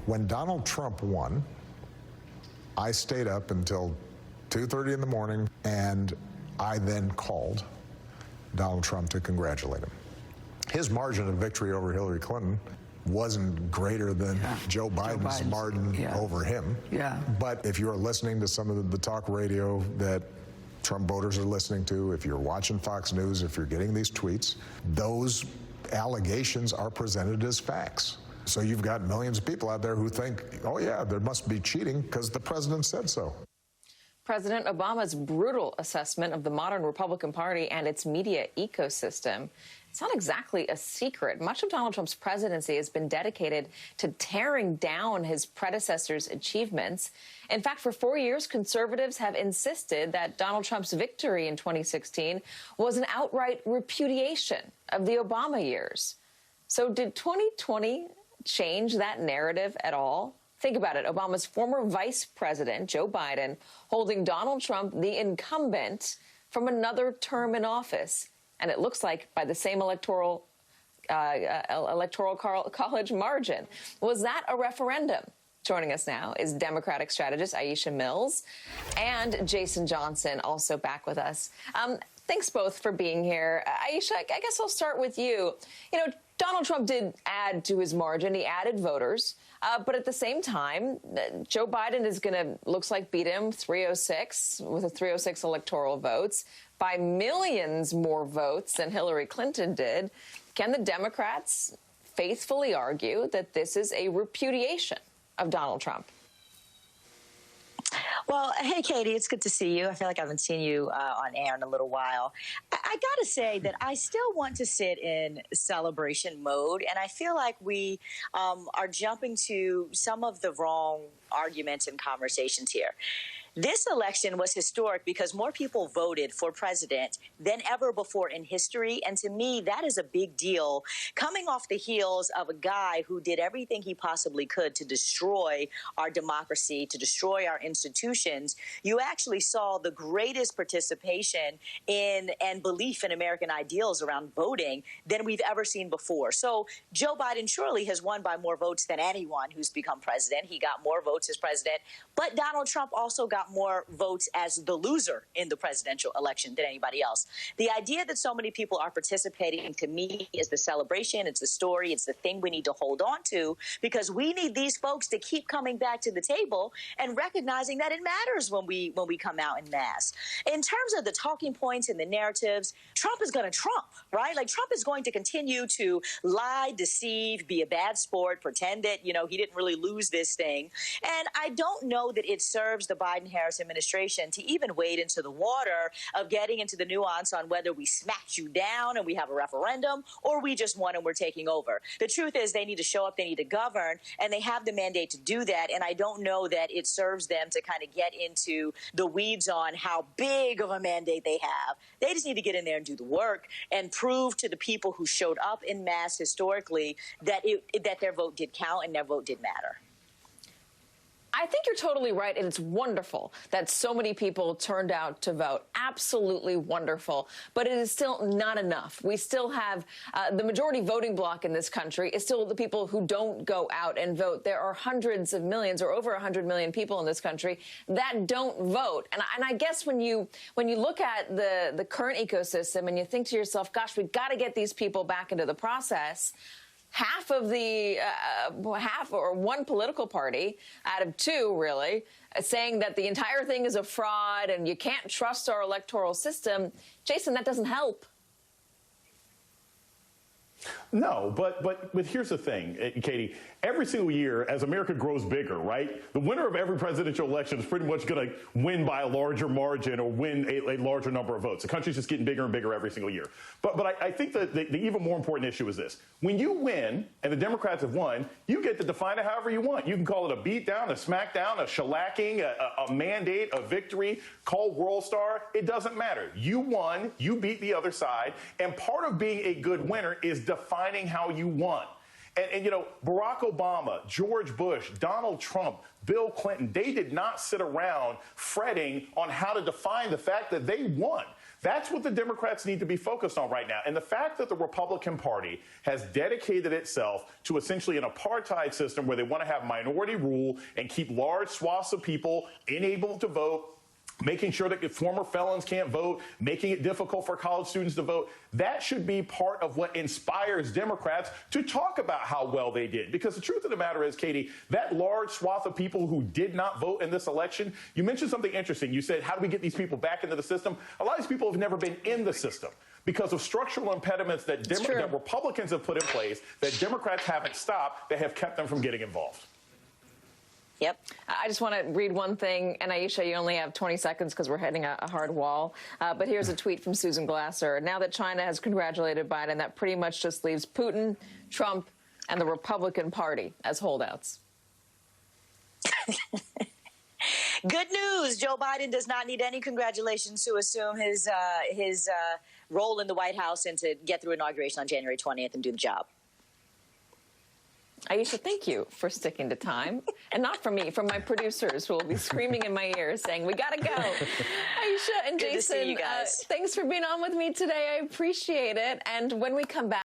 When Donald Trump won, I stayed up until 2:30 in the morning, and I then called Donald Trump to congratulate him. His margin of victory over Hillary Clinton wasn't greater than Joe Biden's margin over him. But if you're listening to some of the talk radio that Trump voters are listening to, if you're watching Fox News, if you're getting these tweets, those allegations are presented as facts. So you've got millions of people out there who think, oh yeah, there must be cheating because the president said so. President Obama's brutal assessment of the modern Republican Party and its media ecosystem. It's not exactly a secret. Much of Donald Trump's presidency has been dedicated to tearing down his predecessor's achievements. In fact, for 4 years, conservatives have insisted that Donald Trump's victory in 2016 was an outright repudiation of the Obama years. So did 2020 change that narrative at all? Think about it. Obama's former vice president, Joe Biden, holding Donald Trump, the incumbent, from another term in office. And it looks like by the same electoral college margin. Was that a referendum? Joining us now is Democratic strategist Aisha Mills and Jason Johnson, also back with us. Thanks both for being here. Aisha, I guess I'll start with you. You know, Donald Trump did add to his margin. He added voters. But at the same time, Joe Biden is going to, looks like, beat him 306 with a 306 electoral votes by millions more votes than Hillary Clinton did. Can the Democrats faithfully argue that this is a repudiation of Donald Trump? Well, hey, Katie, it's good to see you. I feel like I haven't seen you on air in a little while. I got to say that I still want to sit in celebration mode, and I feel like we are jumping to some of the wrong arguments and conversations here. This election was historic because more people voted for president than ever before in history. And to me, that is a big deal, coming off the heels of a guy who did everything he possibly could to destroy our democracy, to destroy our institutions. You actually saw the greatest participation in and belief in American ideals around voting than we've ever seen before. So Joe Biden surely has won by more votes than anyone who's become president. He got more votes as president. But Donald Trump also got more votes as the loser in the presidential election than anybody else. The idea that so many people are participating, to me, is the celebration. It's the story. It's the thing we need to hold on to, because we need these folks to keep coming back to the table and recognizing that it matters when we come out in mass. In terms of the talking points and the narratives, Trump is going to Trump, right? Like, Trump is going to continue to lie, deceive, be a bad sport, pretend that, you know, he didn't really lose this thing. And I don't know that it serves the Biden-Harris administration to even wade into the water of getting into the nuance on whether we smacked you down and we have a referendum, or we just won and we're taking over. The truth is they need to show up, they need to govern, and they have the mandate to do that. And I don't know that it serves them to kind of get into the weeds on how big of a mandate they have. They just need to get in there and do the work and prove to the people who showed up in mass historically that that their vote did count and their vote did matter. I think you're totally right, and it's wonderful that so many people turned out to vote. Absolutely wonderful. But it is still not enough. We still have the majority voting bloc in this country is still the people who don't go out and vote. There are hundreds of millions, or over 100 million people in this country that don't vote. And I guess when you look at the current ecosystem and you think to yourself, gosh, we've got to get these people back into the process, half of the one political party out of two, really, saying that the entire thing is a fraud and you can't trust our electoral system. Jason, that doesn't help. No, but here's the thing, Katie. Every single year, as America grows bigger, right, the winner of every presidential election is pretty much going to win by a larger margin or win a larger number of votes. The country's just getting bigger and bigger every single year. But I think that the even more important issue is this. When you win, and the Democrats have won, you get to define it however you want. You can call it a beatdown, a smackdown, a shellacking, a mandate, a victory, call World Star. It doesn't matter. You won. You beat the other side. And part of being a good winner is defining how you won. And, you know, Barack Obama, George Bush, Donald Trump, Bill Clinton, they did not sit around fretting on how to define the fact that they won. That's what the Democrats need to be focused on right now. And the fact that the Republican Party has dedicated itself to essentially an apartheid system where they want to have minority rule and keep large swaths of people unable to vote, making sure that former felons can't vote, making it difficult for college students to vote, that should be part of what inspires Democrats to talk about how well they did. Because the truth of the matter is, Katie, that large swath of people who did not vote in this election, you mentioned something interesting. You said, how do we get these people back into the system? A lot of these people have never been in the system because of structural impediments that Republicans have put in place that Democrats haven't stopped that have kept them from getting involved. Yep. I just want to read one thing, and Aisha, you only have 20 seconds because we're hitting a hard wall. But here's a tweet from Susan Glasser. Now that China has congratulated Biden, that pretty much just leaves Putin, Trump, and the Republican Party as holdouts. Good news. Joe Biden does not need any congratulations to assume his role in the White House and to get through inauguration on January 20th and do the job. Aisha, thank you for sticking to time. And not from me, from my producers who will be screaming in my ear saying, we got to go. Aisha and Good Jason, to see you guys. Thanks for being on with me today. I appreciate it. And when we come back,